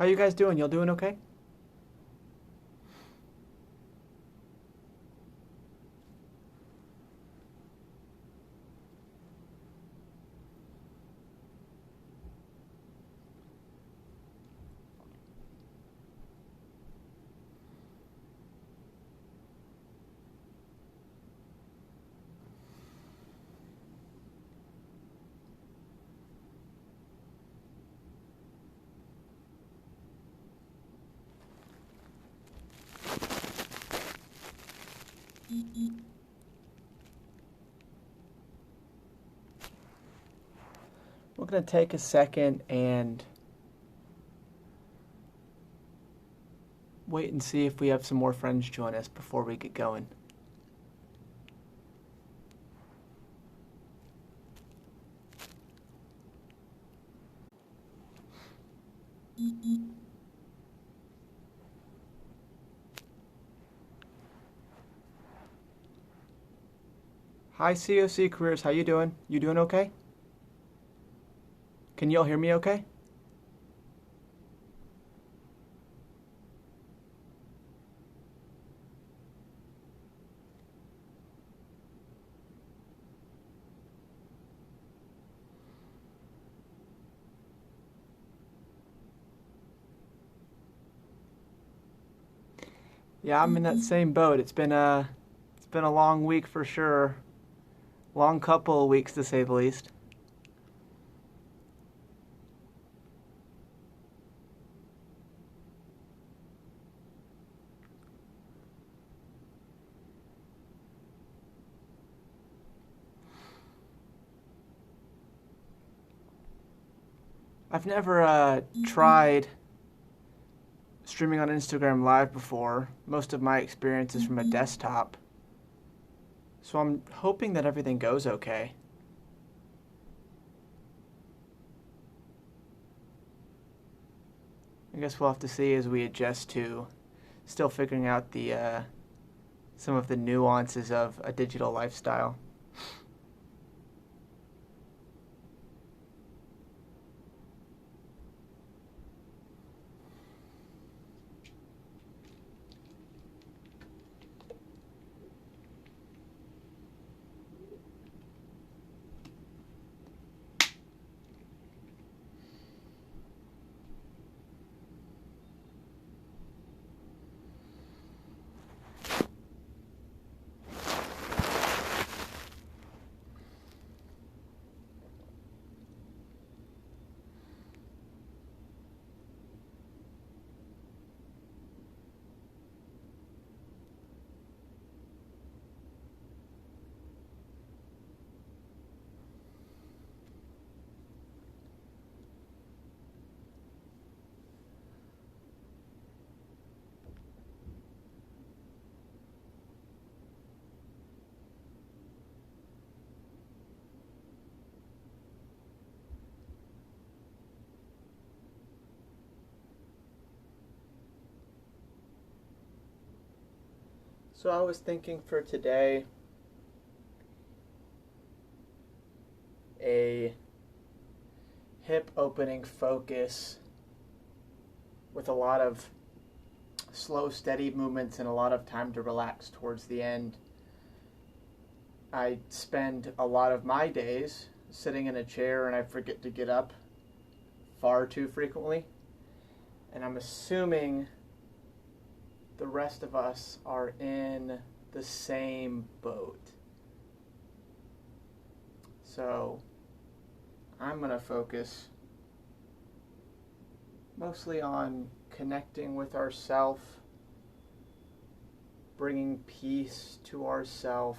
How you guys doing? Y'all doing okay? We're going to take a second and wait and see if we have some more friends join us before we get going. Hi COC Careers, how you doing? You doing okay? Can y'all hear me okay? Yeah, I'm in that same boat. It's been a long week for sure. Long couple of weeks to say the least. I've never tried streaming on Instagram Live before. Most of my experience is from a desktop. So I'm hoping that everything goes okay. I guess we'll have to see as we adjust to still figuring out the some of the nuances of a digital lifestyle. So I was thinking for today a hip opening focus with a lot of slow, steady movements and a lot of time to relax towards the end. I spend a lot of my days sitting in a chair and I forget to get up far too frequently. And I'm assuming the rest of us are in the same boat. So I'm going to focus mostly on connecting with ourself, bringing peace to ourself,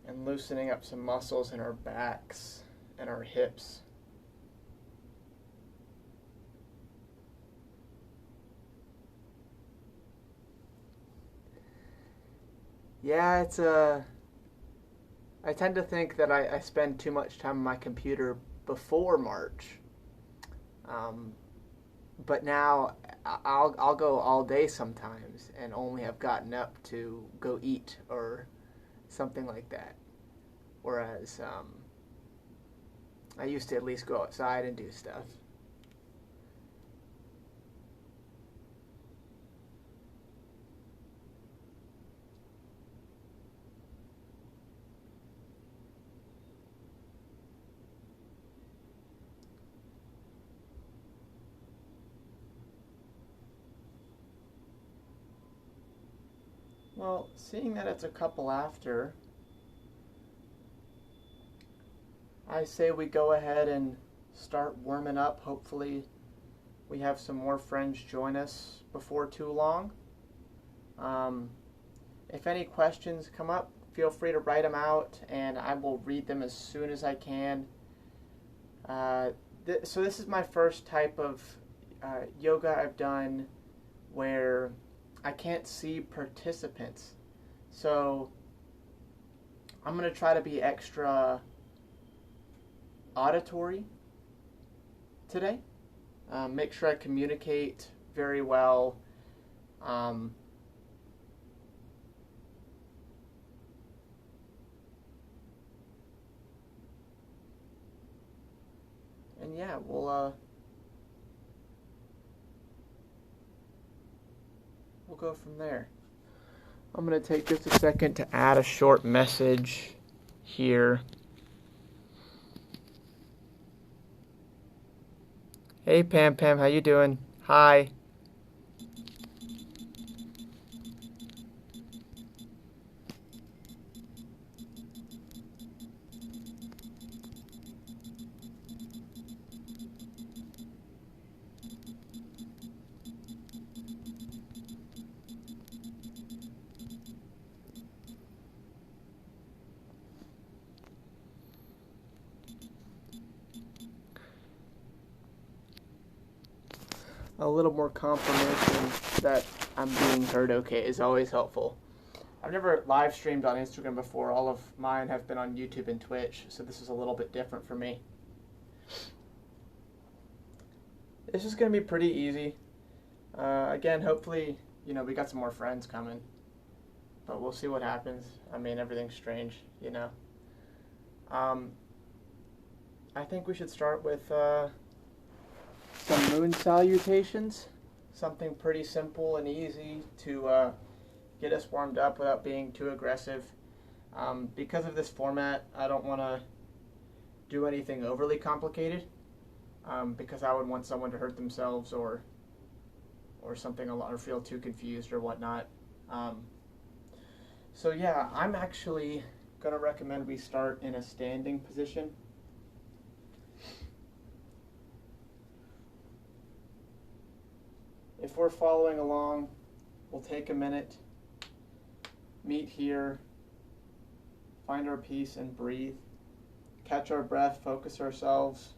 and loosening up some muscles in our backs and our hips. Yeah, I tend to think that I spend too much time on my computer before March. Um, but now I'll go all day sometimes and only have gotten up to go eat or something like that. Whereas I used to at least go outside and do stuff. Well, seeing that it's a couple after, I say we go ahead and start warming up. Hopefully we have some more friends join us before too long. If any questions come up, feel free to write them out and I will read them as soon as I can. So this is my first type of yoga I've done where I can't see participants. So I'm going to try to be extra auditory today. Make sure I communicate very well. And yeah, we'll go from there. I'm going to take just a second to add a short message here. Hey Pam, how you doing? Hi. A little more confirmation that I'm being heard okay is always helpful. I've never live streamed on Instagram before. All of mine have been on YouTube and Twitch, so this is a little bit different for me. This is going to be pretty easy. Again, hopefully, we got some more friends coming, but we'll see what happens. I mean, everything's strange, I think we should start with some moon salutations, something pretty simple and easy to get us warmed up without being too aggressive. Because of this format, I don't want to do anything overly complicated because I would want someone to hurt themselves or something or feel too confused or whatnot. So yeah, I'm actually going to recommend we start in a standing position. If we're following along, we'll take a minute, meet here, find our peace and breathe, catch our breath, focus ourselves.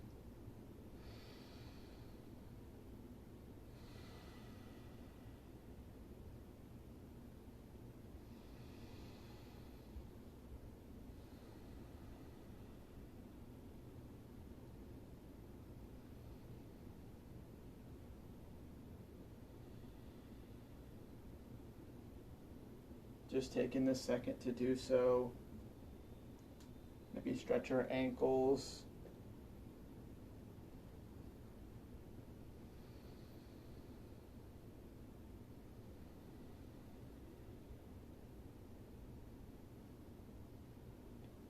Just taking this second to do so. Maybe stretch our ankles.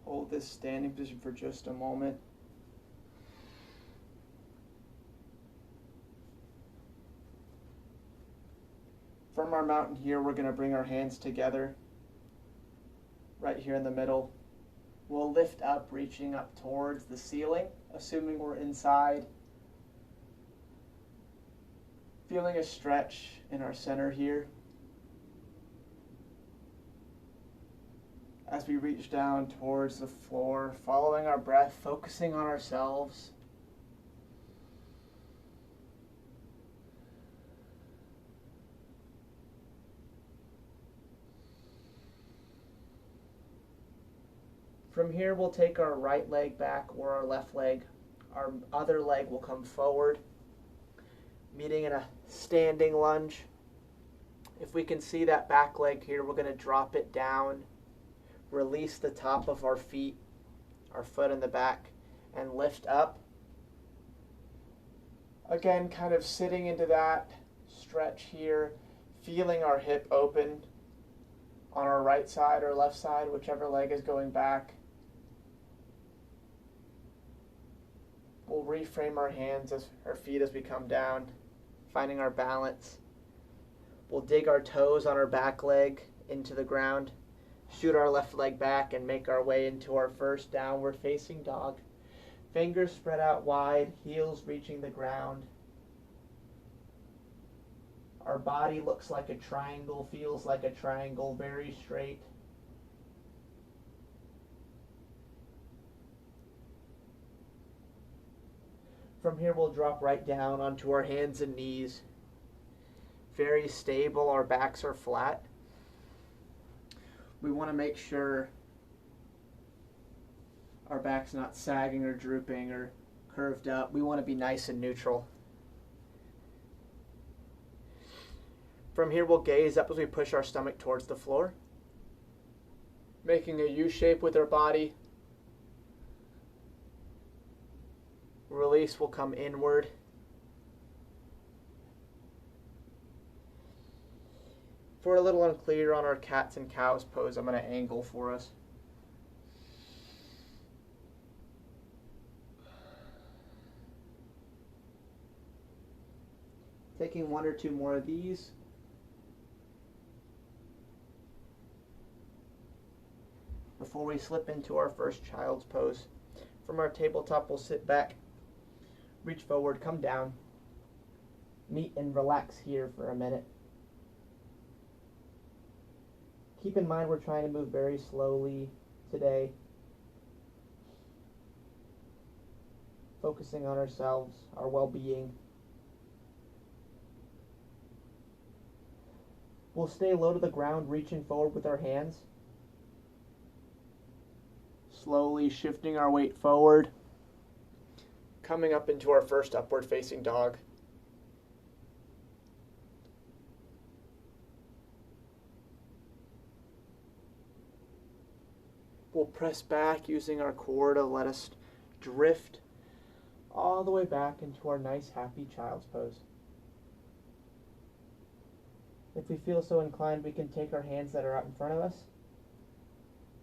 Hold this standing position for just a moment. From our mountain here, we're going to bring our hands together right here in the middle. We'll lift up, reaching up towards the ceiling, assuming we're inside. Feeling a stretch in our center here. As we reach down towards the floor, following our breath, focusing on ourselves. From here, we'll take our right leg back or our left leg. Our other leg will come forward, meeting in a standing lunge. If we can see that back leg here, we're going to drop it down, release the top of our feet, our foot in the back, and lift up. Again, kind of sitting into that stretch here, feeling our hip open on our right side or left side, whichever leg is going back. We'll reframe our hands, as our feet as we come down, finding our balance. We'll dig our toes on our back leg into the ground, shoot our left leg back, and make our way into our first downward facing dog. Fingers spread out wide, heels reaching the ground. Our body looks like a triangle, feels like a triangle, very straight. From here, we'll drop right down onto our hands and knees. Very stable, our backs are flat. We want to make sure our back's not sagging or drooping or curved up. We want to be nice and neutral. From here, we'll gaze up as we push our stomach towards the floor, making a U shape with our body. Release will come inward. If we're a little unclear on our cats and cows pose, I'm going to angle for us. Taking one or two more of these. Before we slip into our first child's pose. From our tabletop, we'll sit back, reach forward, come down, meet and relax here for a minute. Keep in mind we're trying to move very slowly today, focusing on ourselves, our well-being. We'll stay low to the ground, reaching forward with our hands. Slowly shifting our weight forward, coming up into our first upward facing dog. We'll press back using our core to let us drift all the way back into our nice happy child's pose. If we feel so inclined, we can take our hands that are out in front of us,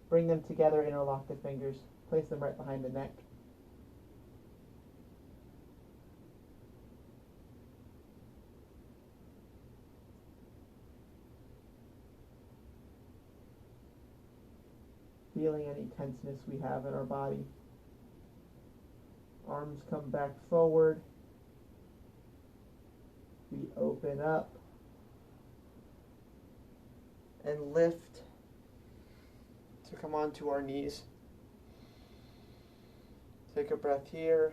bring them together, interlock the fingers, place them right behind the neck. Feeling any tenseness we have in our body. Arms come back forward. We open up and lift to come onto our knees. Take a breath here.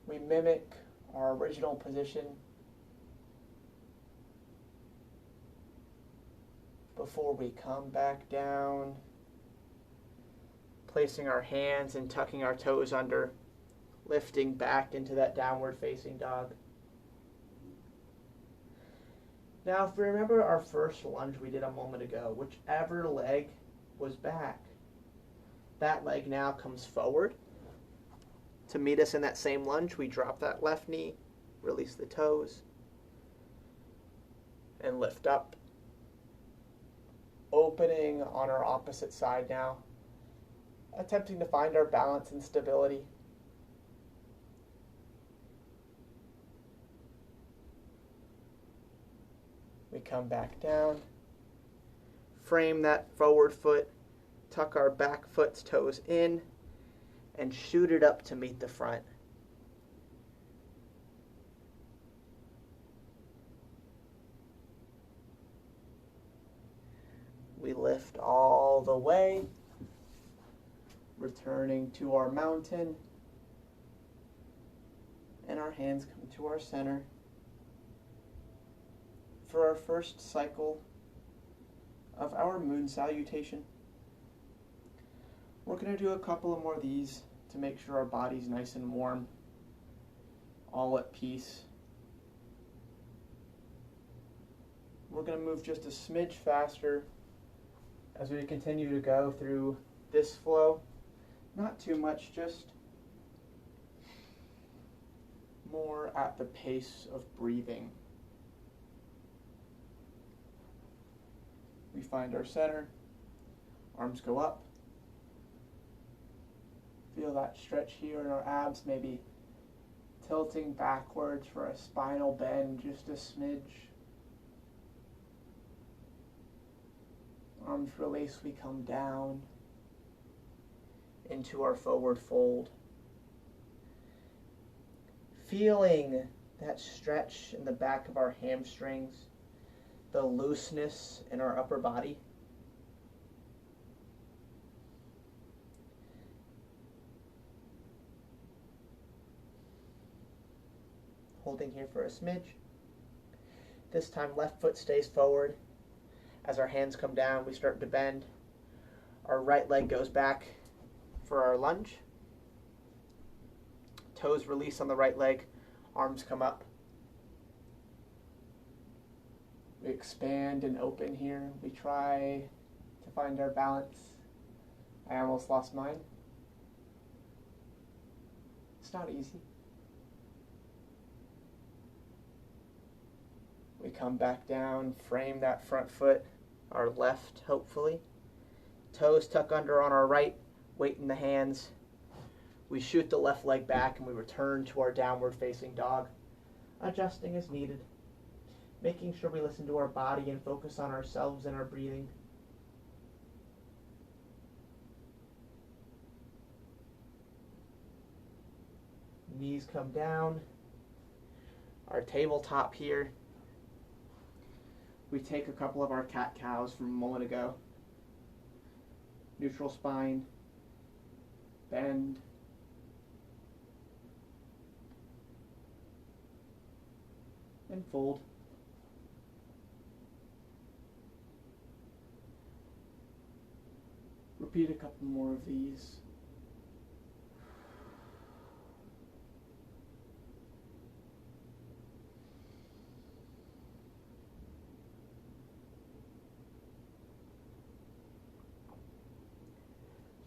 We mimic our original position before we come back down, placing our hands and tucking our toes under, lifting back into that downward facing dog. Now, if we remember our first lunge we did a moment ago, whichever leg was back, that leg now comes forward. To meet us in that same lunge, we drop that left knee, release the toes, and lift up. Opening on our opposite side now, attempting to find our balance and stability. We come back down, frame that forward foot, tuck our back foot's toes in, and shoot it up to meet the front. We lift all the way, returning to our mountain, and our hands come to our center. For our first cycle of our moon salutation, we're going to do a couple of more of these to make sure our body's nice and warm, all at peace. We're going to move just a smidge faster as we continue to go through this flow, Not too much, just more at the pace of breathing. We find our center, arms go up. Feel that stretch here in our abs, maybe tilting backwards for a spinal bend, just a smidge. Arms release, we come down into our forward fold. Feeling that stretch in the back of our hamstrings, the looseness in our upper body. Holding here for a smidge. This time left foot stays forward. As our hands come down, we start to bend. Our right leg goes back for our lunge. Toes release on the right leg, arms come up. We expand and open here. We try to find our balance. I almost lost mine. It's not easy. We come back down, frame that front foot, our left hopefully. Toes tuck under on our right, weight in the hands. We shoot the left leg back and we return to our downward facing dog, adjusting as needed, making sure we listen to our body and focus on ourselves and our breathing. Knees come down, our tabletop here. We take a couple of our cat-cows from a moment ago. Neutral spine, bend, and fold. Repeat a couple more of these.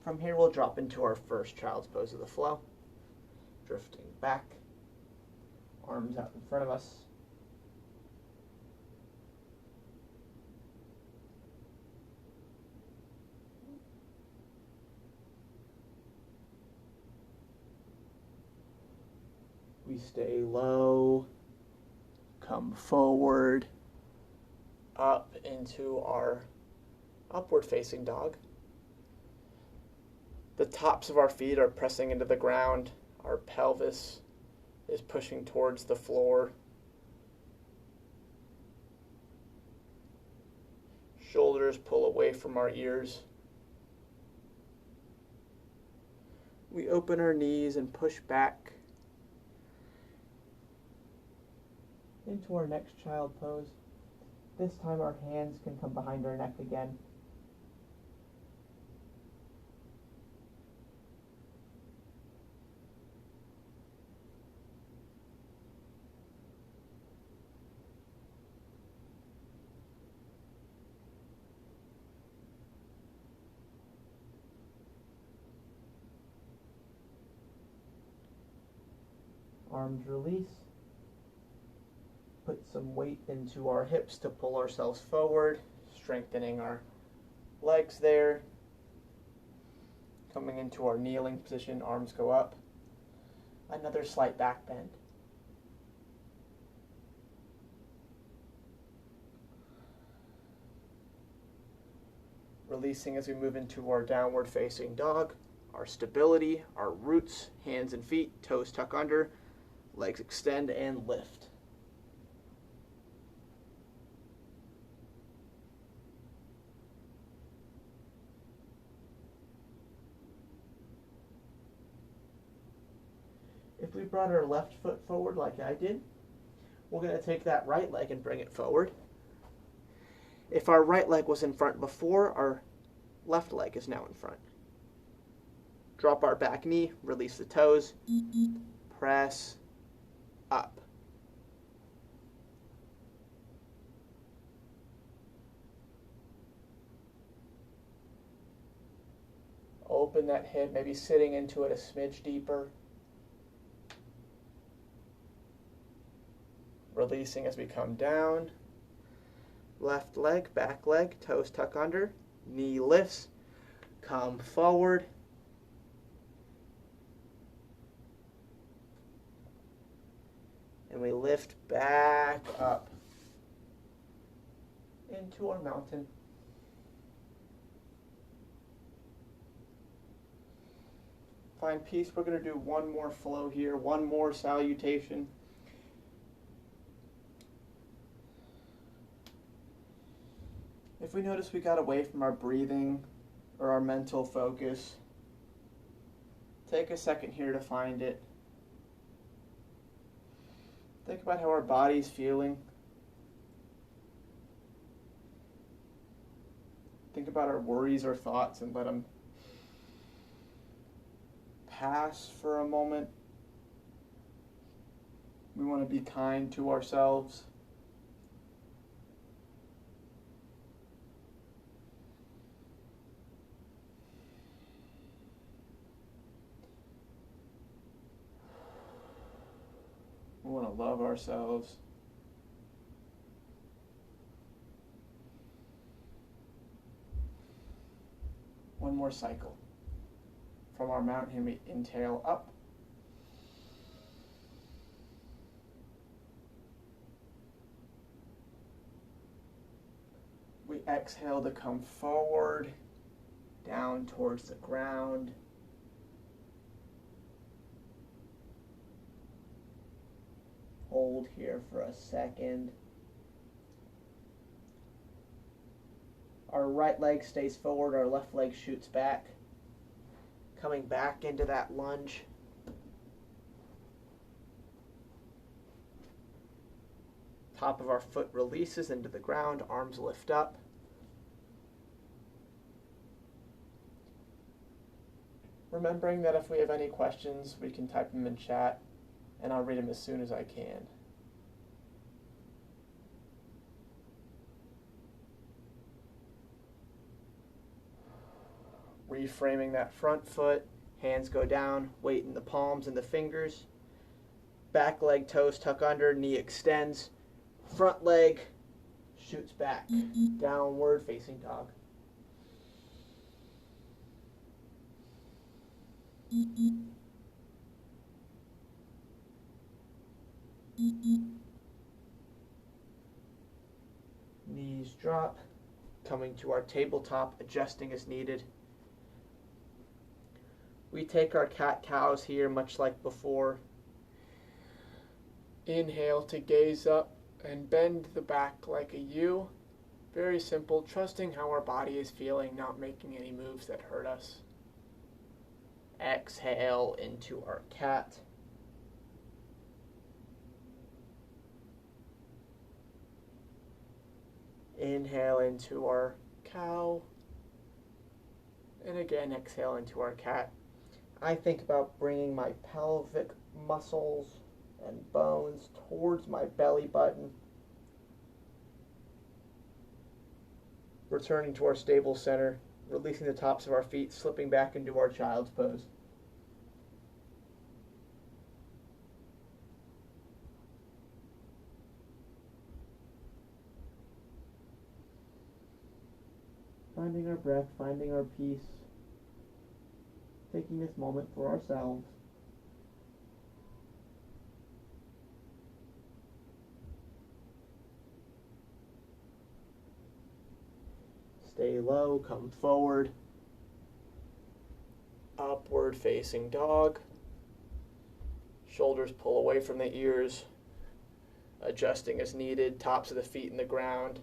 From here, we'll drop into our first child's pose of the flow. Drifting back, arms out in front of us. We stay low, come forward, up into our upward facing dog. The tops of our feet are pressing into the ground. Our pelvis is pushing towards the floor. Shoulders pull away from our ears. We open our knees and push back into our next child pose. This time our hands can come behind our neck again. Arms release. Put some weight into our hips to pull ourselves forward, strengthening our legs there. Coming into our kneeling position, arms go up. Another slight back bend. Releasing as we move into our downward facing dog. Our stability, our roots, hands and feet, toes tuck under, legs extend and lift. If we brought our left foot forward like I did, we're going to take that right leg and bring it forward. If our right leg was in front before, our left leg is now in front. Drop our back knee, release the toes, press up. open that hip, maybe sitting into it a smidge deeper. Releasing as we come down. Left leg, back leg, toes tuck under, knee lifts, come forward. And we lift back up into our mountain. Find peace. We're going to do one more flow here, one more salutation. If we notice we got away from our breathing or our mental focus, take a second here to find it. Think about how our body's feeling. Think about our worries or thoughts and let them pass for a moment. We want to be kind to ourselves. We want to love ourselves. One more cycle. From our mountain, we inhale up. We exhale to come forward, down towards the ground. Hold here for a second. Our right leg stays forward, our left leg shoots back. Coming back into that lunge. Top of our foot releases into the ground, arms lift up. Remembering that if we have any questions, we can type them in chat, and I'll read them as soon as I can. Reframing that front foot, hands go down, weight in the palms and the fingers. Back leg, toes tuck under, knee extends. Front leg shoots back, downward facing dog. Knees drop, coming to our tabletop, adjusting as needed. We take our cat-cows here, much like before. Inhale to gaze up and bend the back like a U. Very simple, trusting how our body is feeling, not making any moves that hurt us. Exhale into our cat. Inhale into our cow. And again, exhale into our cat. I think about bringing my pelvic muscles and bones towards my belly button. Returning to our stable center, releasing the tops of our feet, slipping back into our child's pose. Finding our breath, finding our peace, taking this moment for ourselves. Stay low, come forward. Upward facing dog. Shoulders pull away from the ears. Adjusting as needed, tops of the feet in the ground.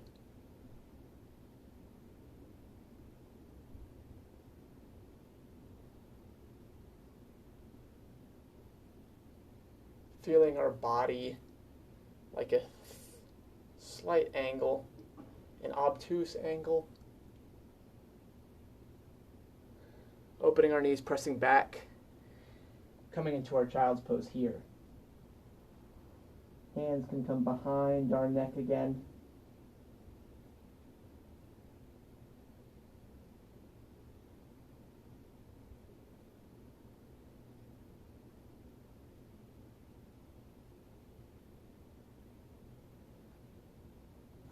Feeling our body like a slight angle, an obtuse angle. Opening our knees, pressing back, coming into our child's pose here. Hands can come behind our neck again.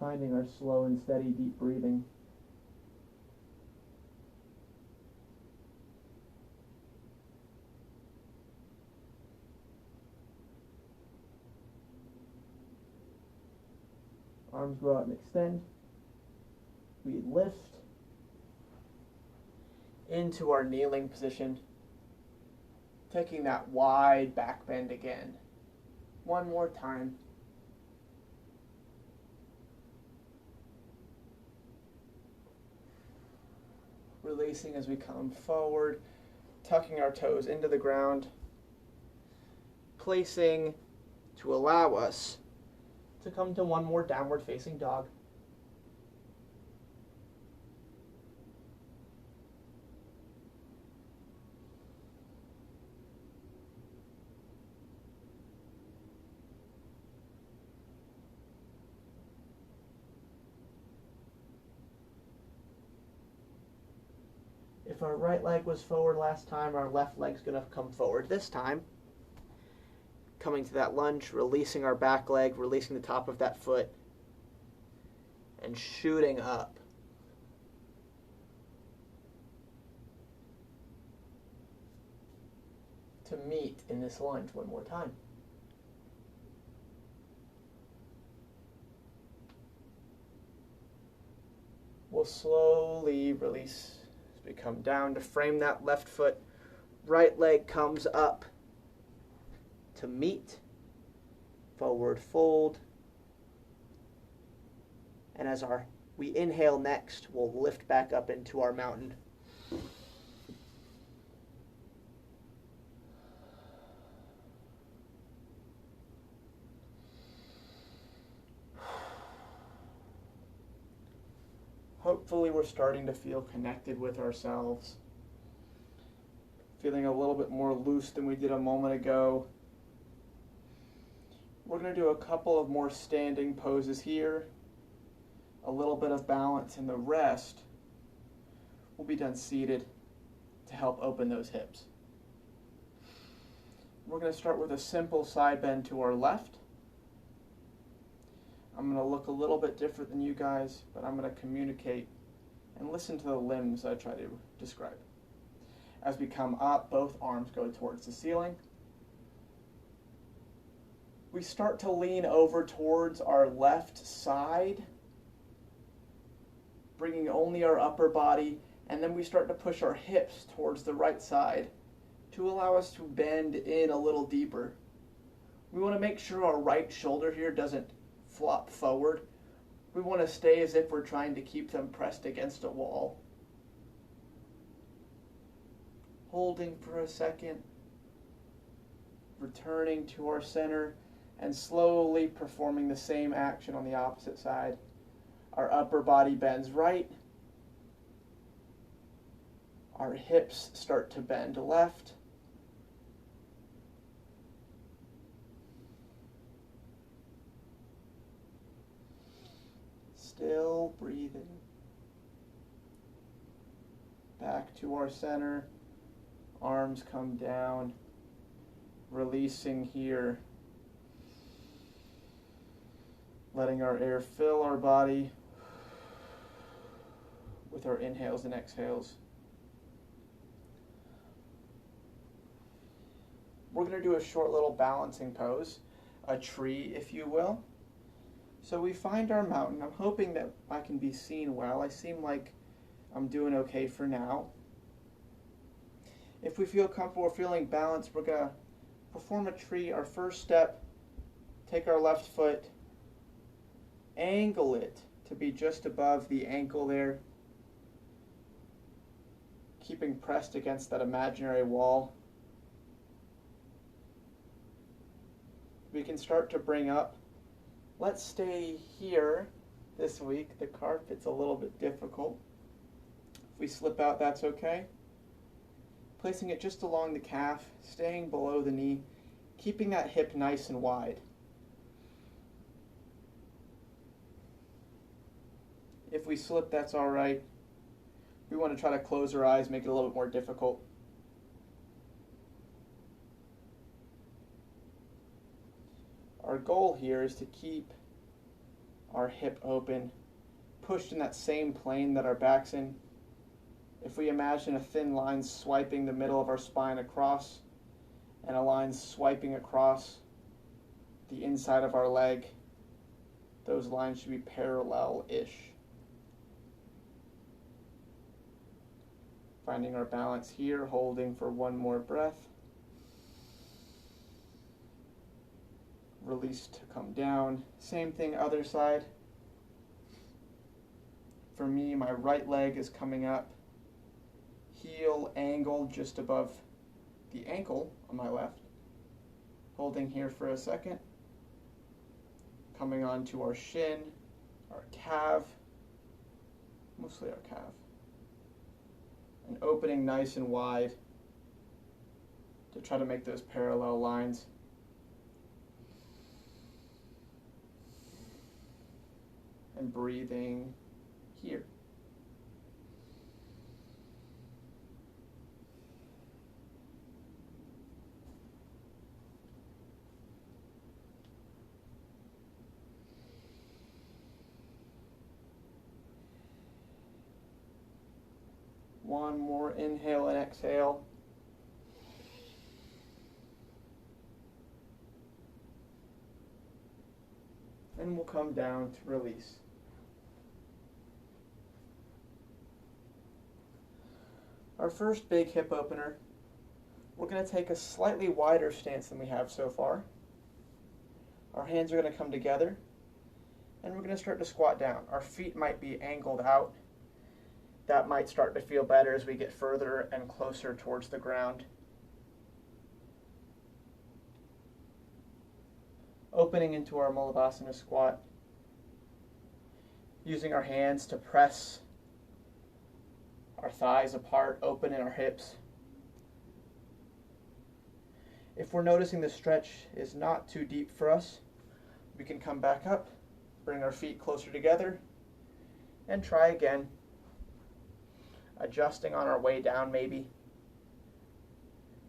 finding our slow and steady deep breathing. Arms go out and extend. We lift into our kneeling position, taking that wide back bend again. One more time. Releasing as we come forward, tucking our toes into the ground, placing to allow us to come to one more downward facing dog. If our right leg was forward last time, our left leg's going to come forward this time. Coming to that lunge, releasing our back leg, releasing the top of that foot, and shooting up. To meet in this lunge one more time. We'll slowly release as we come down to frame that left foot. Right leg comes up to meet, forward fold, and as we inhale next, we'll lift back up into our mountain. Hopefully we're starting to feel connected with ourselves, feeling a little bit more loose than we did a moment ago. We're going to do a couple of more standing poses here, a little bit of balance, and the rest will be done seated to help open those hips. We're going to start with a simple side bend to our left. I'm going to look a little bit different than you guys, but I'm going to communicate and listen to the limbs I try to describe. As we come up, both arms go towards the ceiling. We start to lean over towards our left side, bringing only our upper body, and then we start to push our hips towards the right side to allow us to bend in a little deeper. We want to make sure our right shoulder here doesn't flop forward. We want to stay as if we're trying to keep them pressed against a wall. Holding for a second, returning to our center, and slowly performing the same action on the opposite side. Our upper body bends right. Our hips start to bend left. Still breathing. Back to our center. Arms come down. Releasing here. Letting our air fill our body with our inhales and exhales. We're going to do a short little balancing pose, a tree if you will. So we find our mountain. I'm hoping that I can be seen well. I seem like I'm doing okay for now. If we feel comfortable or feeling balanced, we're going to perform a tree. Our first step, take our left foot, angle it to be just above the ankle there, keeping pressed against that imaginary wall. We can start to bring up. Let's stay here this week. The carpet's a little bit difficult. If we slip out, that's okay. Placing it just along the calf, staying below the knee, keeping that hip nice and wide. If we slip, that's all right. We want to try to close our eyes, make it a little bit more difficult. Our goal here is to keep our hip open, pushed in that same plane that our back's in. If we imagine a thin line swiping the middle of our spine across and a line swiping across the inside of our leg, those lines should be parallel-ish. Finding our balance here, holding for one more breath. Release to come down. Same thing, other side. For me, my right leg is coming up. Heel angled just above the ankle on my left. Holding here for a second. Coming onto our shin, our calf, mostly our calf. And opening nice and wide to try to make those parallel lines. And breathing here. One more inhale and exhale. And we'll come down to release. Our first big hip opener, we're going to take a slightly wider stance than we have so far. Our hands are going to come together, and we're going to start to squat down. Our feet might be angled out. That might start to feel better as we get further and closer towards the ground. Opening into our Mulavasana squat. Using our hands to press our thighs apart, open in our hips. If we're noticing the stretch is not too deep for us, we can come back up, bring our feet closer together, and try again. Adjusting on our way down maybe.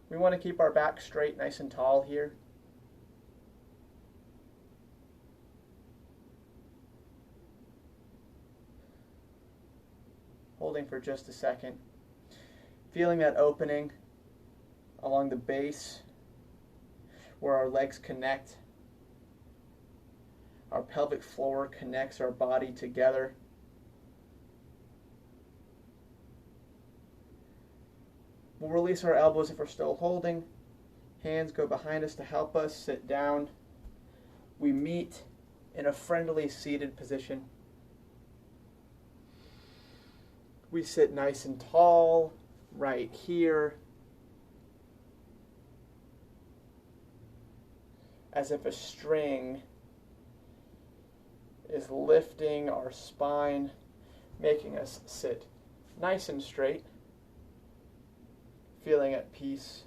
We want to keep our back straight, nice and tall here. Holding for just a second. Feeling that opening along the base where our legs connect. Our pelvic floor connects our body together. We'll release our elbows if we're still holding. Hands go behind us to help us sit down. We meet in a friendly seated position. We sit nice and tall right here, as if a string is lifting our spine, making us sit nice and straight. Feeling at peace,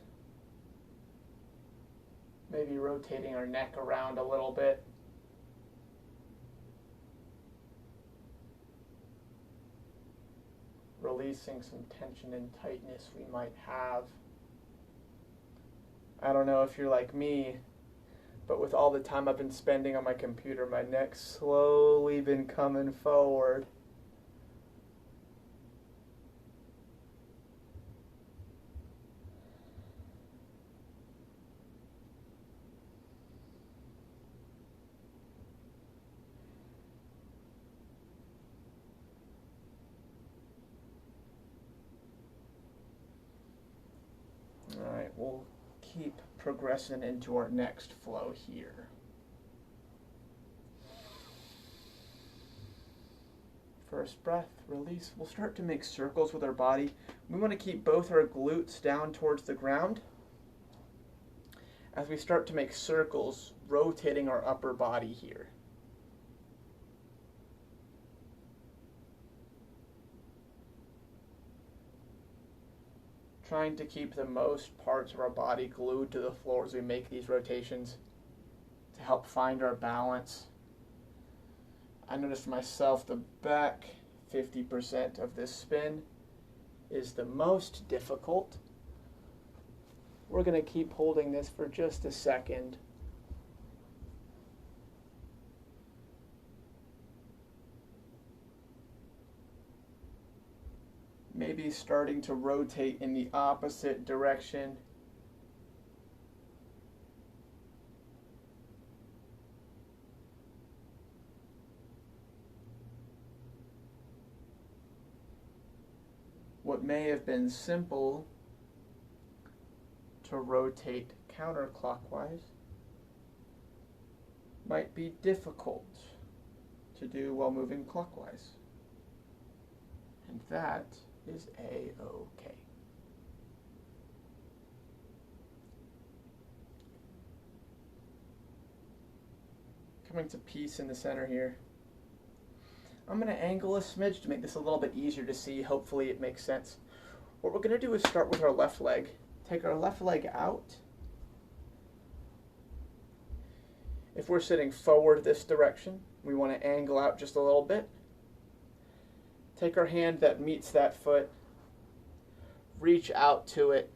maybe rotating our neck around a little bit. Releasing some tension and tightness we might have. I don't know if you're like me, but with all the time I've been spending on my computer, my neck's slowly been coming forward. Alright, we'll keep progressing into our next flow here. First breath, release. We'll start to make circles with our body. We want to keep both our glutes down towards the ground as we start to make circles, rotating our upper body here. Trying to keep the most parts of our body glued to the floor as we make these rotations to help find our balance. I noticed for myself the back 50% of this spin is the most difficult. We're going to keep holding this for just a second. maybe starting to rotate in the opposite direction. What may have been simple to rotate counterclockwise might be difficult to do while moving clockwise. And that is A-OK. Coming to peace in the center here. I'm going to angle a smidge to make this a little bit easier to see. Hopefully it makes sense. What we're going to do is start with our left leg. Take our left leg out. If we're sitting forward this direction, we want to angle out just a little bit. Take our hand that meets that foot, reach out to it,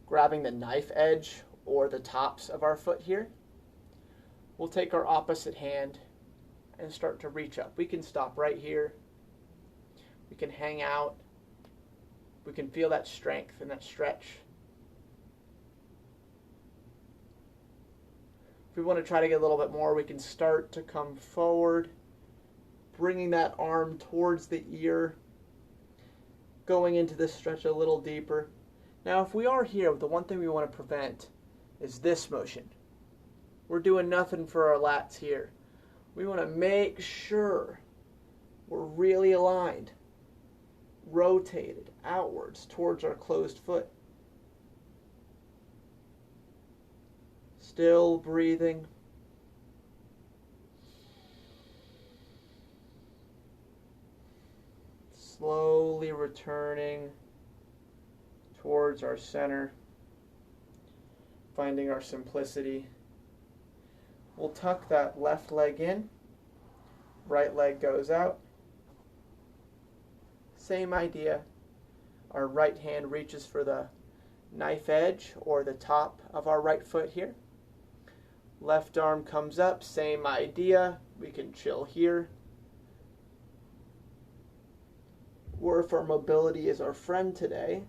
grabbing the knife edge or the tops of our foot here. We'll take our opposite hand and start to reach up. We can stop right here. We can hang out. We can feel that strength and that stretch. If we want to try to get a little bit more, we can start to come forward, bringing that arm towards the ear, going into this stretch a little deeper. Now, if we are here, the one thing we want to prevent is this motion. We're doing nothing for our lats here. We want to make sure we're really aligned, rotated outwards towards our closed foot. Still breathing. Slowly returning towards our center, finding our simplicity. We'll tuck that left leg in, right leg goes out. Same idea. Our right hand reaches for the knife edge or the top of our right foot here. Left arm comes up, same idea. We can chill here. Or if our mobility is our friend today,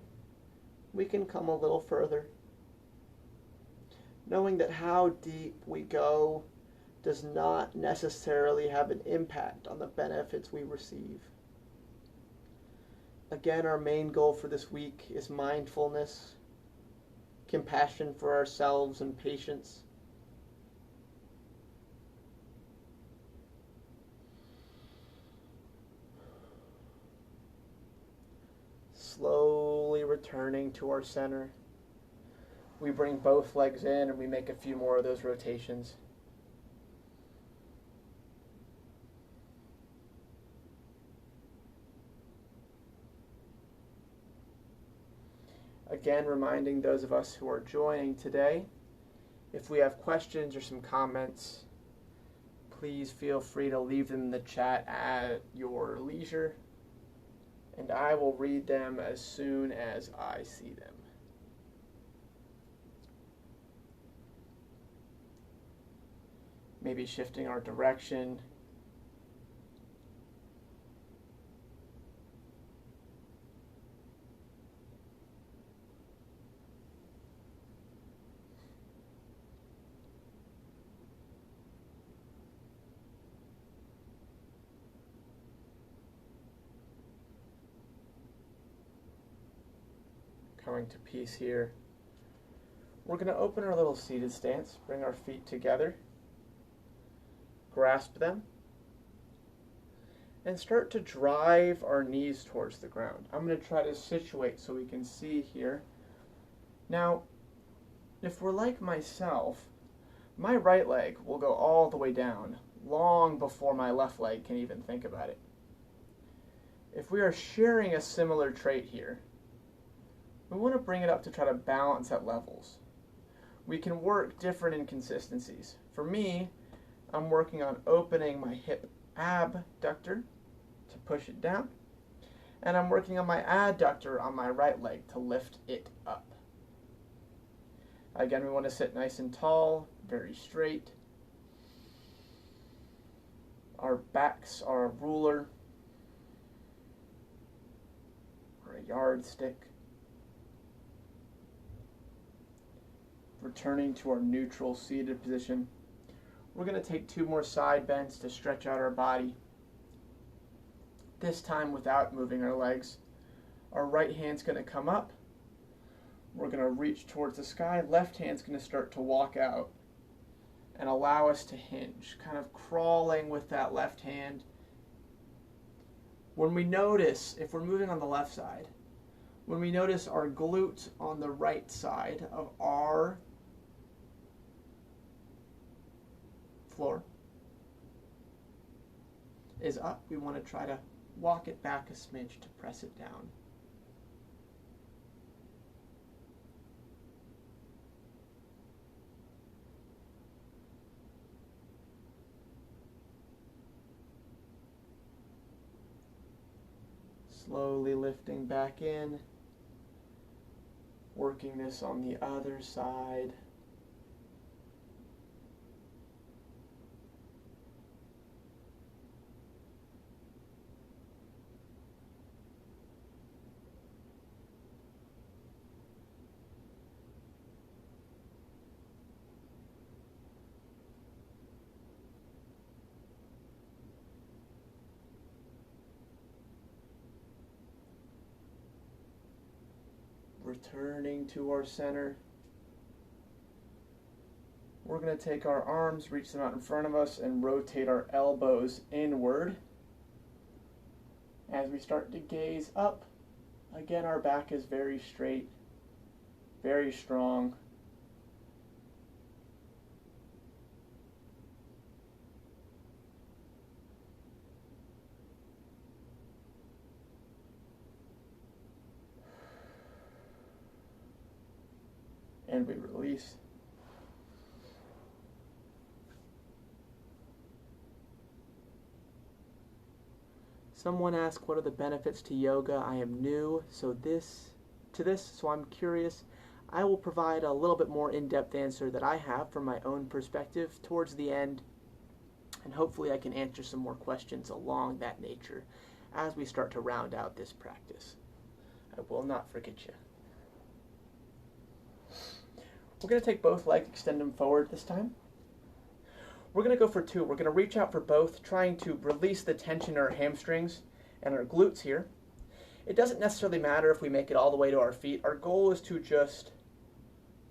we can come a little further. Knowing that how deep we go does not necessarily have an impact on the benefits we receive. Again, our main goal for this week is mindfulness, compassion for ourselves, and patience. Slowly returning to our center. We bring both legs in and we make a few more of those rotations. Again, reminding those of us who are joining today, if we have questions or some comments, please feel free to leave them in the chat at your leisure, and I will read them as soon as I see them. Maybe shifting our direction. Coming to peace here. We're going to open our little seated stance, bring our feet together, grasp them, and start to drive our knees towards the ground. I'm going to try to situate so we can see here. Now, if we're like myself, my right leg will go all the way down long before my left leg can even think about it. If we are sharing a similar trait here, we want to bring it up to try to balance at levels. We can work different inconsistencies. For me, I'm working on opening my hip abductor to push it down, and I'm working on my adductor on my right leg to lift it up. Again, we want to sit nice and tall, very straight. Our backs are a ruler. We're yardstick. Returning to our neutral seated position. We're going to take 2 more side bends to stretch out our body. This time without moving our legs. Our right hand's going to come up. We're going to reach towards the sky. Left hand's going to start to walk out and allow us to hinge, kind of crawling with that left hand. When we notice, if we're moving on the left side, when we notice our glute on the right side of our floor is up, we want to try to walk it back a smidge to press it down. Slowly lifting back in, working this on the other side. Returning to our center. We're going to take our arms, reach them out in front of us, and rotate our elbows inward. As we start to gaze up, again our back is very straight, very strong. And we release. Someone asked, what are the benefits to yoga? I am new to this, so I'm curious. I will provide a little bit more in-depth answer that I have from my own perspective towards the end, and hopefully I can answer some more questions along that nature as we start to round out this practice. I will not forget you. We're going to take both legs, extend them forward this time. We're going to go for 2. We're going to reach out for both, trying to release the tension in our hamstrings and our glutes here. It doesn't necessarily matter if we make it all the way to our feet. Our goal is to just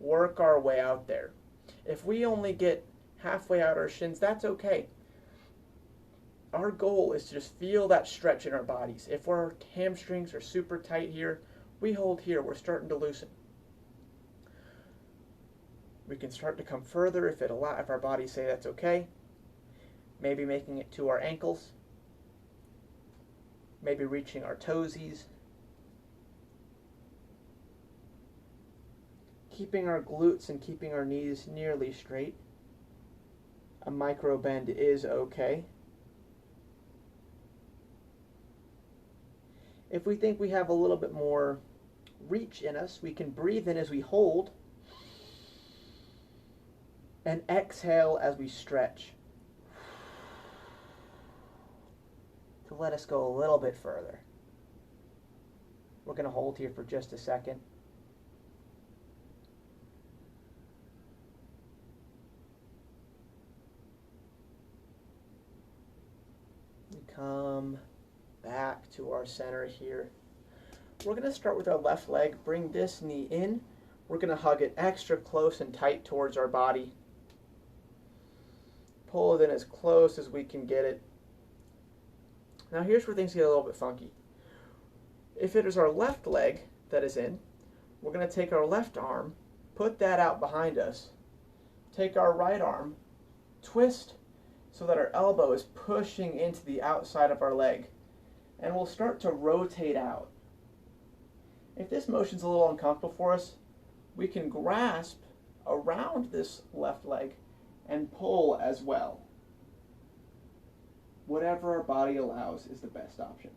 work our way out there. If we only get halfway out our shins, that's okay. Our goal is to just feel that stretch in our bodies. If our hamstrings are super tight here, we hold here. We're starting to loosen. We can start to come further if our bodies say that's okay. Maybe making it to our ankles. Maybe reaching our toesies. Keeping our glutes and keeping our knees nearly straight. A micro bend is okay. If we think we have a little bit more reach in us, we can breathe in as we hold and exhale as we stretch to let us go a little bit further. We're going to hold here for just a second. And come back to our center here. We're going to start with our left leg. Bring this knee in. We're going to hug it extra close and tight towards our body. Pull it in as close as we can get it. Now here's where things get a little bit funky. If it is our left leg that is in, we're going to take our left arm, put that out behind us, take our right arm, twist so that our elbow is pushing into the outside of our leg, and we'll start to rotate out. If this motion's a little uncomfortable for us, we can grasp around this left leg and pull as well. Whatever our body allows is the best option.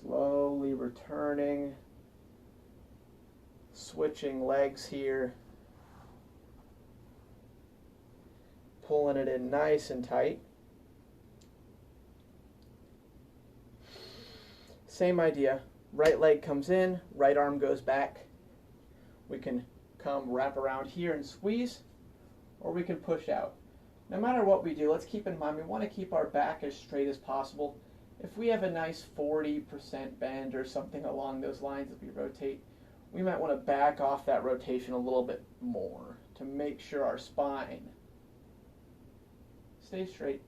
Slowly returning, switching legs here, pulling it in nice and tight. Same idea. Right leg comes in, right arm goes back. We can come wrap around here and squeeze, or we can push out. No matter what we do, let's keep in mind we want to keep our back as straight as possible. If we have a nice 40% bend or something along those lines as we rotate, we might want to back off that rotation a little bit more to make sure our spine stays straight.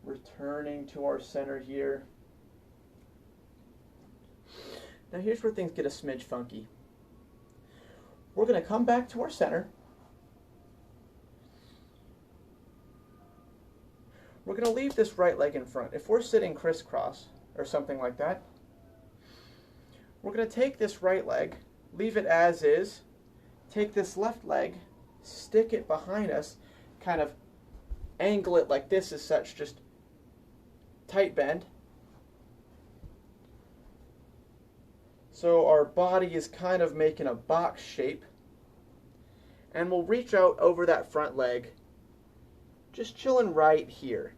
Returning to our center here. Now here's where things get a smidge funky. We're going to come back to our center. We're going to leave this right leg in front. If we're sitting crisscross or something like that, we're going to take this right leg, leave it as is, take this left leg, stick it behind us, kind of angle it like this as such, just tight bend. So our body is kind of making a box shape. And we'll reach out over that front leg, just chilling right here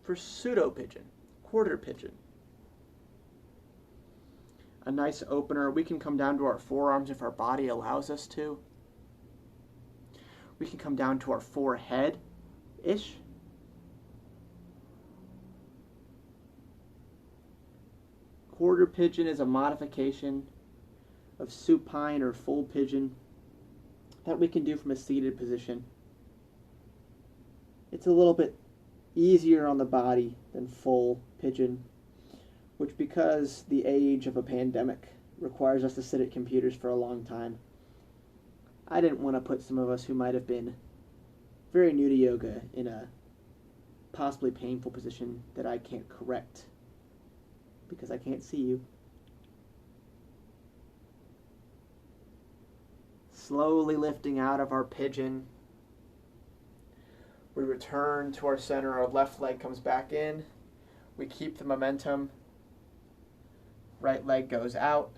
for pseudo pigeon, quarter pigeon. A nice opener. We can come down to our forearms if our body allows us to. We can come down to our forehead-ish. Quarter pigeon is a modification of supine or full pigeon that we can do from a seated position. It's a little bit easier on the body than full pigeon, which, because the age of a pandemic requires us to sit at computers for a long time, I didn't want to put some of us who might have been very new to yoga in a possibly painful position that I can't correct because I can't see you. Slowly lifting out of our pigeon, we return to our center. Our left leg comes back in. We keep the momentum. Right leg goes out.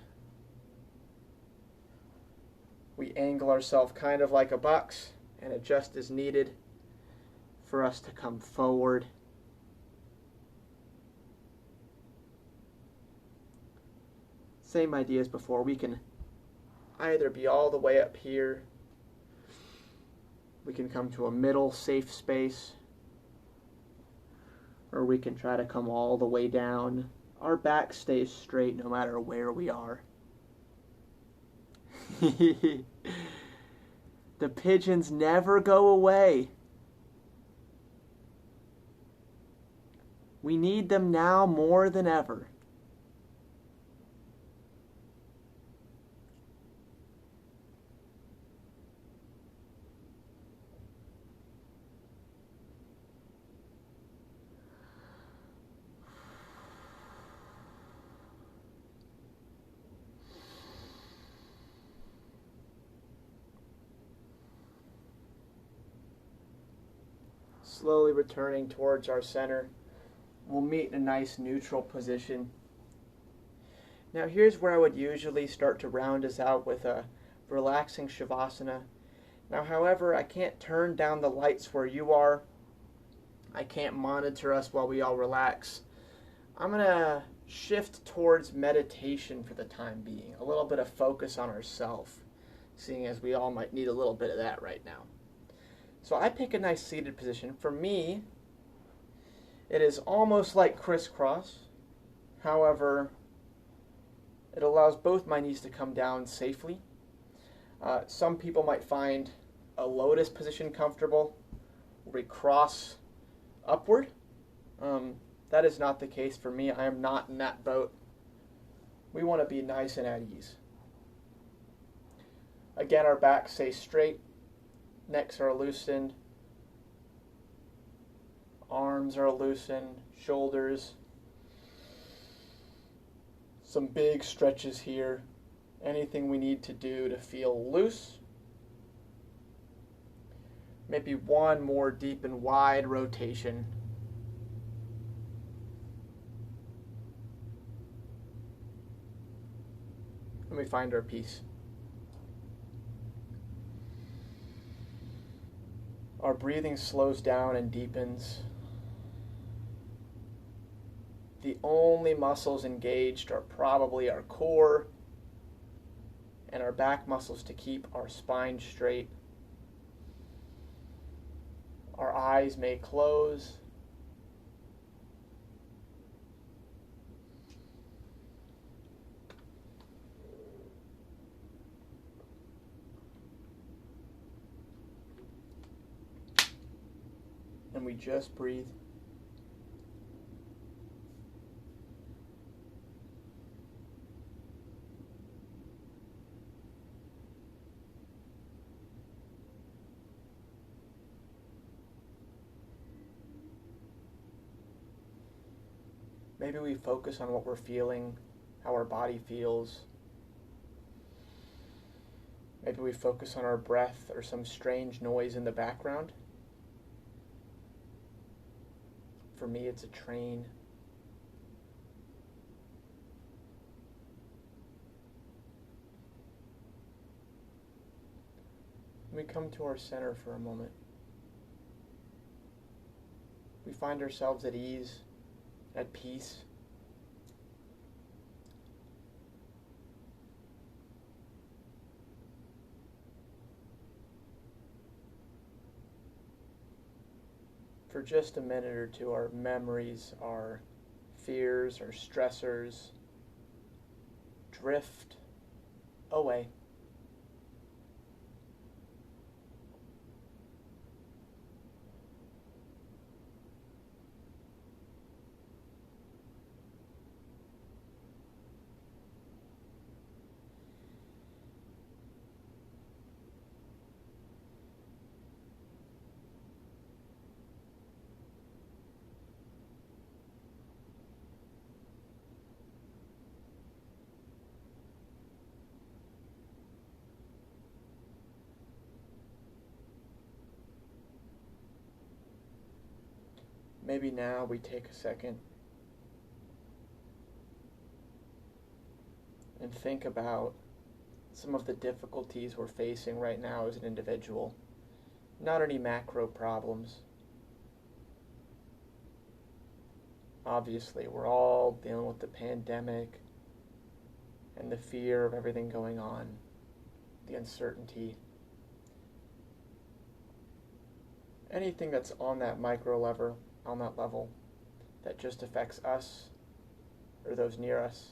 We angle ourselves kind of like a box and adjust as needed for us to come forward. Same idea as before. We can either be all the way up here, we can come to a middle safe space, or we can try to come all the way down. Our back stays straight no matter where we are. The pigeons never go away. We need them now more than ever. Slowly returning towards our center. We'll meet in a nice neutral position. Now here's where I would usually start to round us out with a relaxing Shavasana. Now however, I can't turn down the lights where you are. I can't monitor us while we all relax. I'm going to shift towards meditation for the time being. A little bit of focus on ourselves, seeing as we all might need a little bit of that right now. So I pick a nice seated position. For me, it is almost like crisscross. However, it allows both my knees to come down safely. Some people might find a lotus position comfortable, where we cross upward. That is not the case for me. I am not in that boat. We want to be nice and at ease. Again, our back stays straight. Necks are loosened. Arms are loosened. Shoulders. Some big stretches here. Anything we need to do to feel loose. Maybe one more deep and wide rotation. And we find our peace. Our breathing slows down and deepens. The only muscles engaged are probably our core and our back muscles to keep our spine straight. Our eyes may close. And we just breathe. Maybe we focus on what we're feeling, how our body feels. Maybe we focus on our breath or some strange noise in the background. For me, it's a train. We come to our center for a moment. We find ourselves at ease, at peace. For just a minute or two, our memories, our fears, our stressors drift away. Maybe now we take a second and think about some of the difficulties we're facing right now as an individual. Not any macro problems. Obviously, we're all dealing with the pandemic and the fear of everything going on, the uncertainty. Anything that's on that micro level, that just affects us or those near us.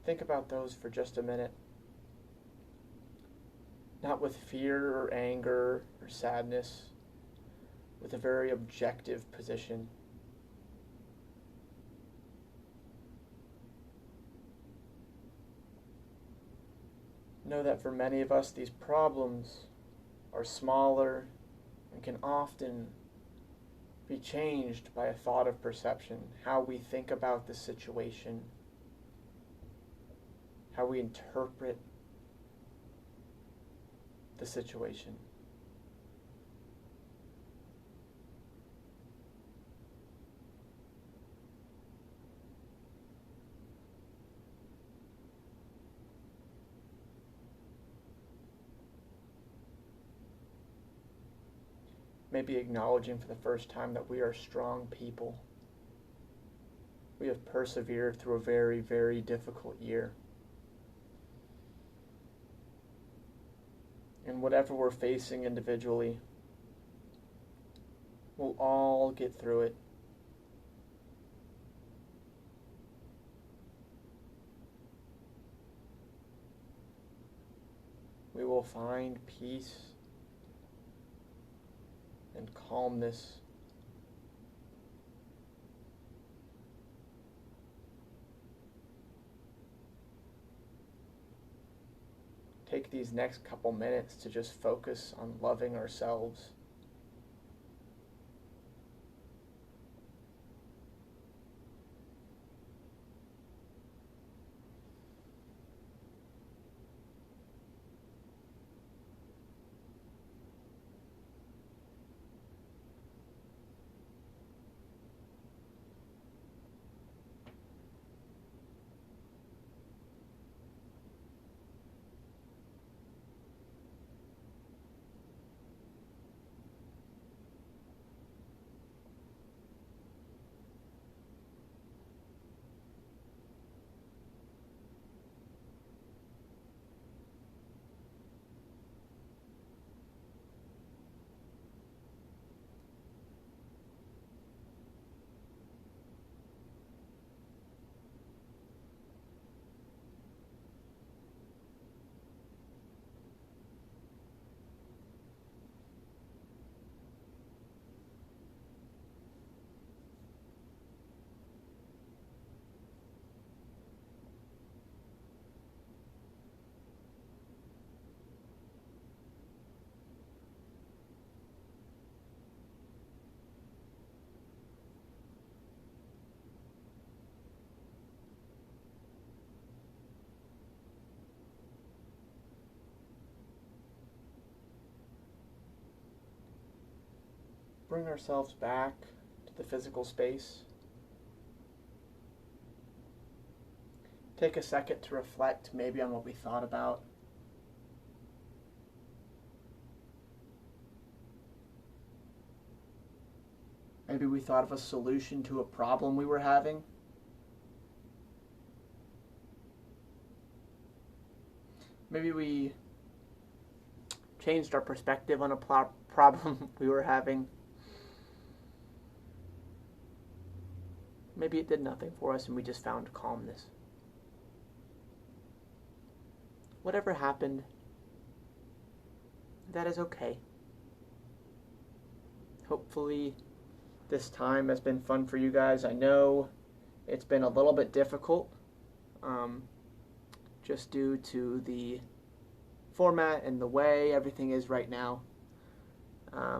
Think about those for just a minute. Not with fear or anger or sadness, with a very objective position. Know that for many of us, these problems are smaller and can often be changed by a thought of perception, how we think about the situation, how we interpret the situation. Maybe acknowledging for the first time that we are strong people. We have persevered through a very, very difficult year. And whatever we're facing individually, we'll all get through it. We will find peace and calmness. take these next couple minutes to just focus on loving ourselves. Bring ourselves back to the physical space. Take a second to reflect maybe on what we thought about. Maybe we thought of a solution to a problem we were having. Maybe we changed our perspective on a problem we were having. Maybe it did nothing for us and we just found calmness. Whatever happened, that is okay. Hopefully this time has been fun for you guys. I know it's been a little bit difficult, just due to the format and the way everything is right now. I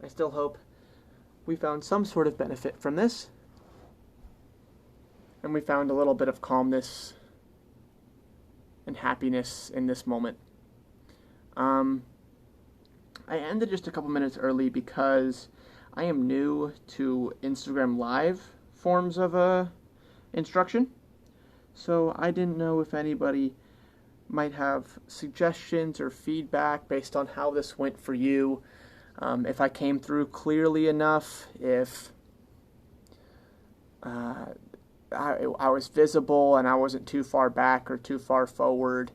still hope we found some sort of benefit from this, and we found a little bit of calmness and happiness in this moment. I ended just a couple minutes early because I am new to Instagram Live forms of instruction, so I didn't know if anybody might have suggestions or feedback based on how this went for you. If I came through clearly enough, if I was visible and I wasn't too far back or too far forward.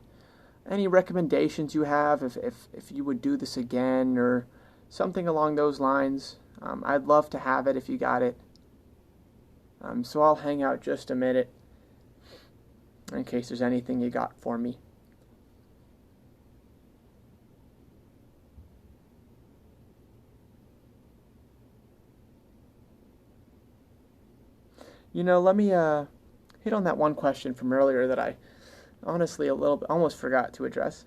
Any recommendations you have, if you would do this again or something along those lines, I'd love to have it if you got it. So I'll hang out just a minute in case there's anything you got for me. You know, let me hit on that one question from earlier that I honestly almost forgot to address.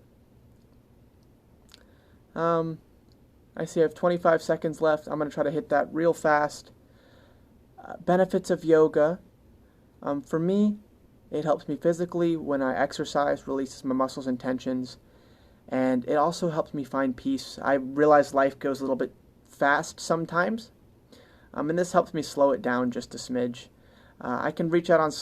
I see I have 25 seconds left. I'm going to try to hit that real fast. Benefits of yoga. For me, it helps me physically when I exercise, releases my muscles and tensions, and it also helps me find peace. I realize life goes a little bit fast sometimes, and this helps me slow it down just a smidge. I can reach out on